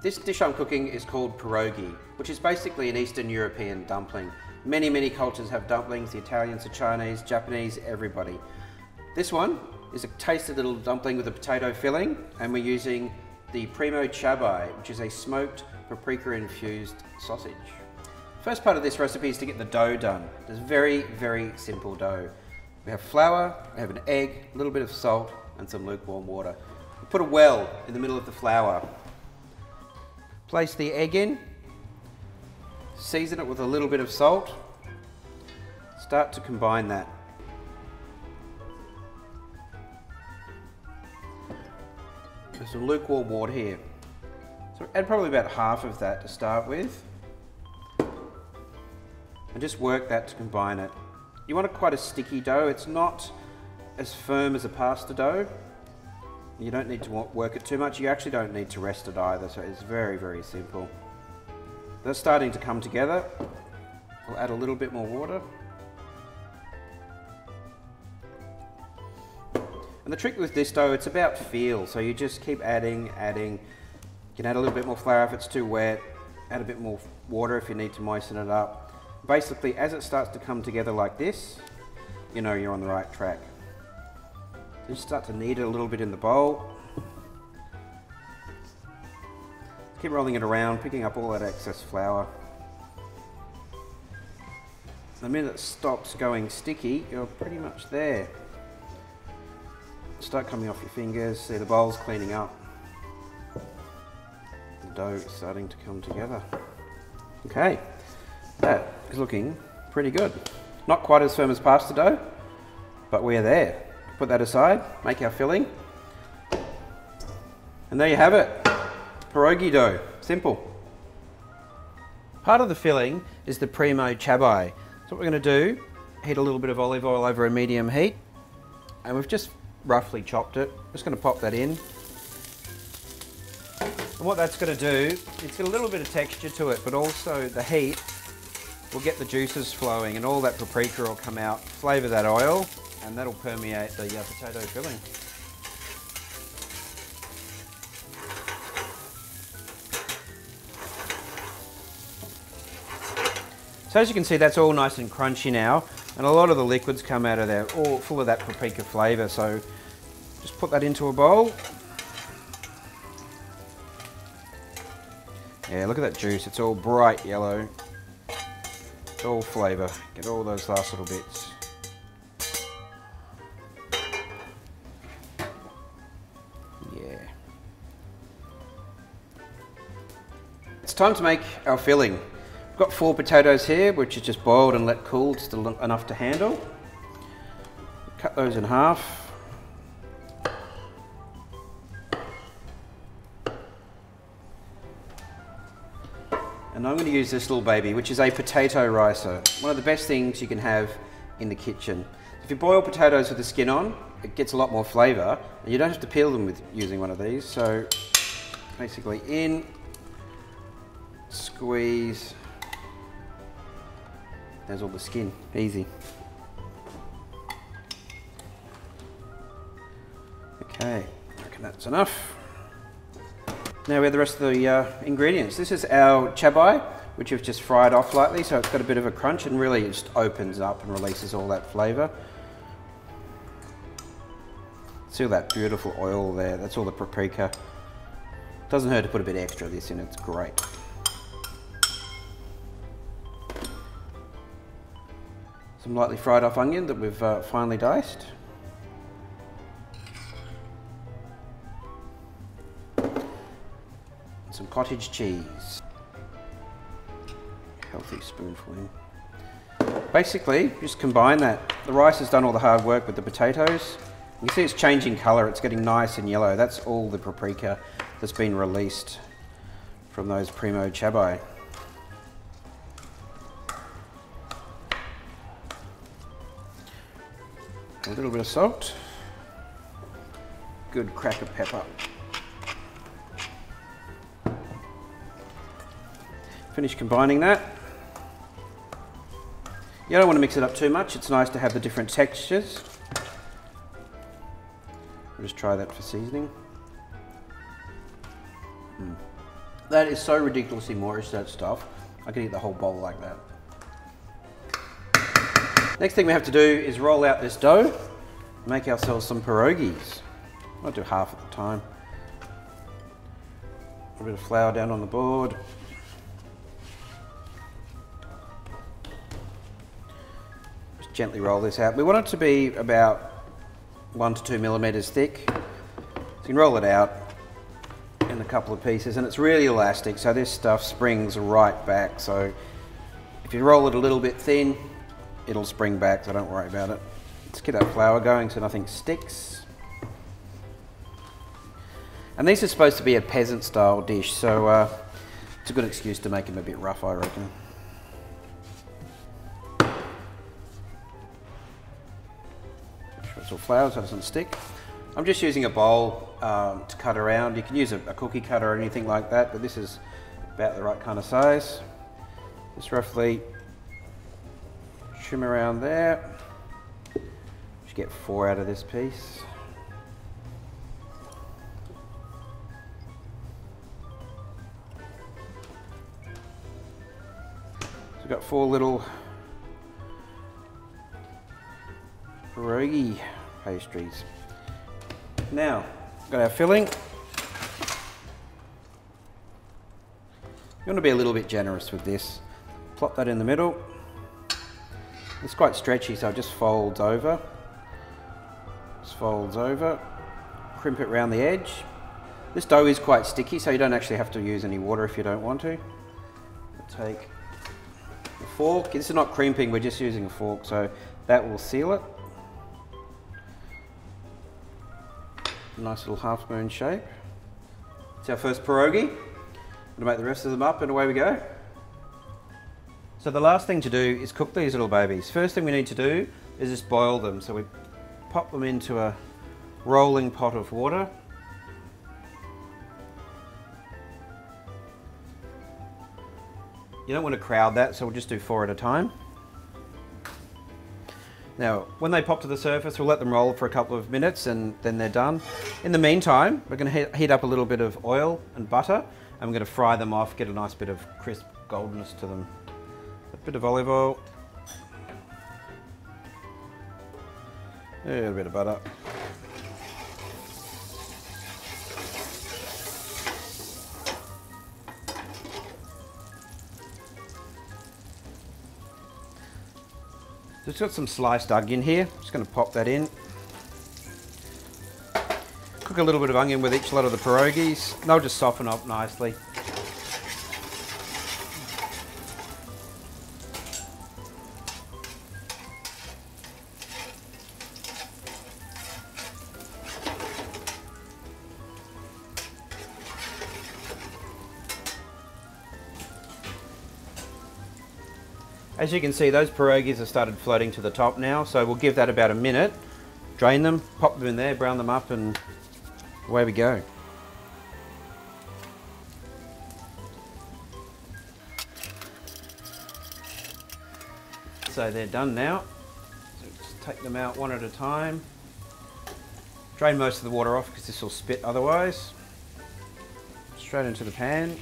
This dish I'm cooking is called pierogi, which is basically an Eastern European dumpling. Many cultures have dumplings, the Italians, the Chinese, Japanese, everybody. This one is a tasty little dumpling with a potato filling, and we're using the primo chabai, which is a smoked paprika infused sausage. First part of this recipe is to get the dough done. It's very simple dough. We have flour, we have an egg, a little bit of salt, and some lukewarm water. We put a well in the middle of the flour. Place the egg in, season it with a little bit of salt, start to combine that. There's some lukewarm water here. So add probably about half of that to start with. And just work that to combine it. You want quite a sticky dough. It's not as firm as a pasta dough. You don't need to work it too much. You actually don't need to rest it either, so it's very simple. They're starting to come together. We'll add a little bit more water. And the trick with this dough, it's about feel, so you just keep adding. You can add a little bit more flour if it's too wet, add a bit more water if you need to moisten it up. Basically, as it starts to come together like this, you know you're on the right track. Just start to knead it a little bit in the bowl. Keep rolling it around, picking up all that excess flour. The minute it stops going sticky, you're pretty much there. Start coming off your fingers, see the bowl's cleaning up. The dough is starting to come together. Okay, that is looking pretty good. Not quite as firm as pasta dough, but we're there. Put that aside, make our filling. And there you have it, pierogi dough, simple. Part of the filling is the primo chabai. So what we're gonna do, heat a little bit of olive oil over a medium heat, and we've just roughly chopped it. Just gonna pop that in. And what that's gonna do, it's got a little bit of texture to it, but also the heat will get the juices flowing and all that paprika will come out, flavour that oil, and that'll permeate the potato filling. So as you can see, that's all nice and crunchy now, and a lot of the liquids come out of there, all full of that paprika flavour. So just put that into a bowl. Yeah, look at that juice, it's all bright yellow. It's all flavour, get all those last little bits. It's time to make our filling. We've got 4 potatoes here, which is just boiled and let cool, just enough to handle. Cut those in half. And I'm going to use this little baby, which is a potato ricer. One of the best things you can have in the kitchen. If you boil potatoes with the skin on, it gets a lot more flavour, and you don't have to peel them with using one of these. So basically in, squeeze, there's all the skin, easy. Okay, I reckon that's enough. Now we have the rest of the ingredients. This is our chabai, which we've just fried off lightly, so it's got a bit of a crunch and really it just opens up and releases all that flavour. See all that beautiful oil there, that's all the paprika. Doesn't hurt to put a bit extra of this in, it's great. Some lightly fried off onion that we've finely diced. Some cottage cheese. Healthy spoonful in. Basically, just combine that. The rice has done all the hard work with the potatoes. You can see it's changing colour, it's getting nice and yellow. That's all the paprika that's been released from those primo chabai. A little bit of salt, good crack of pepper. Finish combining that. You don't want to mix it up too much, it's nice to have the different textures. We'll just try that for seasoning. That is so ridiculously moist, that stuff. I could eat the whole bowl like that. Next thing we have to do is roll out this dough, make ourselves some pierogis. I'll do half at the time. A bit of flour down on the board. Just gently roll this out. We want it to be about 1 to 2 millimeters thick. So you can roll it out in a couple of pieces, and it's really elastic, so this stuff springs right back. So if you roll it a little bit thin, it'll spring back, so don't worry about it. Let's get that flour going so nothing sticks. And these are supposed to be a peasant style dish, so it's a good excuse to make them a bit rough, I reckon. Make sure flour so it doesn't stick. I'm just using a bowl to cut around. You can use a cookie cutter or anything like that, but this is about the right kind of size. Just roughly trim around there. Should get 4 out of this piece. So we've got 4 little pierogi pastries. Now, we've got our filling. You want to be a little bit generous with this. Plop that in the middle. It's quite stretchy, so it just folds over. Just folds over. Crimp it around the edge. This dough is quite sticky, so you don't actually have to use any water if you don't want to. Take a fork. This is not crimping, we're just using a fork, so that will seal it. Nice little half moon shape. It's our first pierogi. I'm going to make the rest of them up and away we go. So the last thing to do is cook these little babies. First thing we need to do is just boil them. So we pop them into a rolling pot of water. You don't want to crowd that, so we'll just do 4 at a time. Now, when they pop to the surface, we'll let them roll for a couple of minutes and then they're done. In the meantime, we're going to heat up a little bit of oil and butter, and we're going to fry them off, get a nice bit of crisp goldenness to them. A bit of olive oil. A little bit of butter. Just got some sliced onion here. Just going to pop that in. Cook a little bit of onion with each lot of the pierogis. They'll just soften up nicely. As you can see, those pierogis have started floating to the top now, so we'll give that about a minute. Drain them, pop them in there, brown them up, and away we go. So they're done now. So just take them out one at a time. Drain most of the water off because this will spit otherwise. Straight into the pan.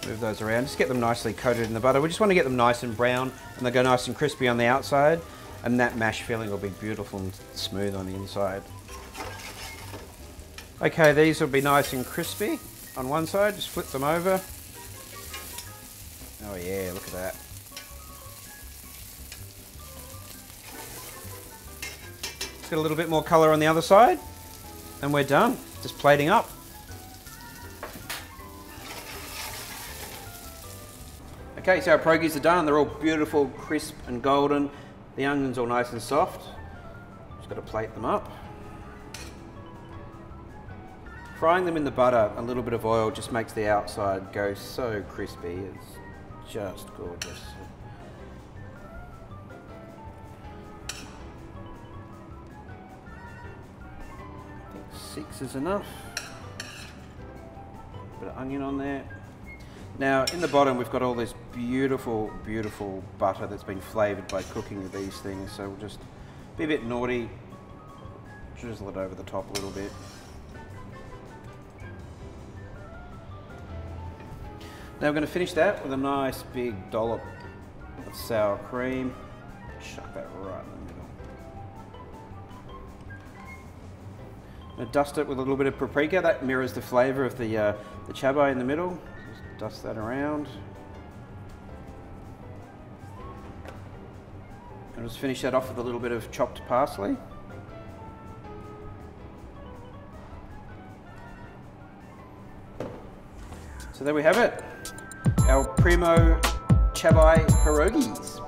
Move those around, just get them nicely coated in the butter. We just want to get them nice and brown and they go nice and crispy on the outside, and that mash filling will be beautiful and smooth on the inside. Okay, these will be nice and crispy on one side. Just flip them over. Oh yeah, look at that. Let's get a little bit more colour on the other side and we're done. Just plating up. Okay, so our pierogis are done. They're all beautiful, crisp and golden. The onion's all nice and soft. Just got to plate them up. Frying them in the butter, a little bit of oil just makes the outside go so crispy. It's just gorgeous. 6 is enough. Bit of onion on there. Now in the bottom we've got all this beautiful, beautiful butter that's been flavoured by cooking with these things. So we'll just be a bit naughty, drizzle it over the top a little bit. Now we're going to finish that with a nice big dollop of sour cream. Chuck that right in the middle. Now dust it with a little bit of paprika. That mirrors the flavour of the chabai in the middle. Just dust that around. And just finish that off with a little bit of chopped parsley. So there we have it. Our primo chabai pierogis.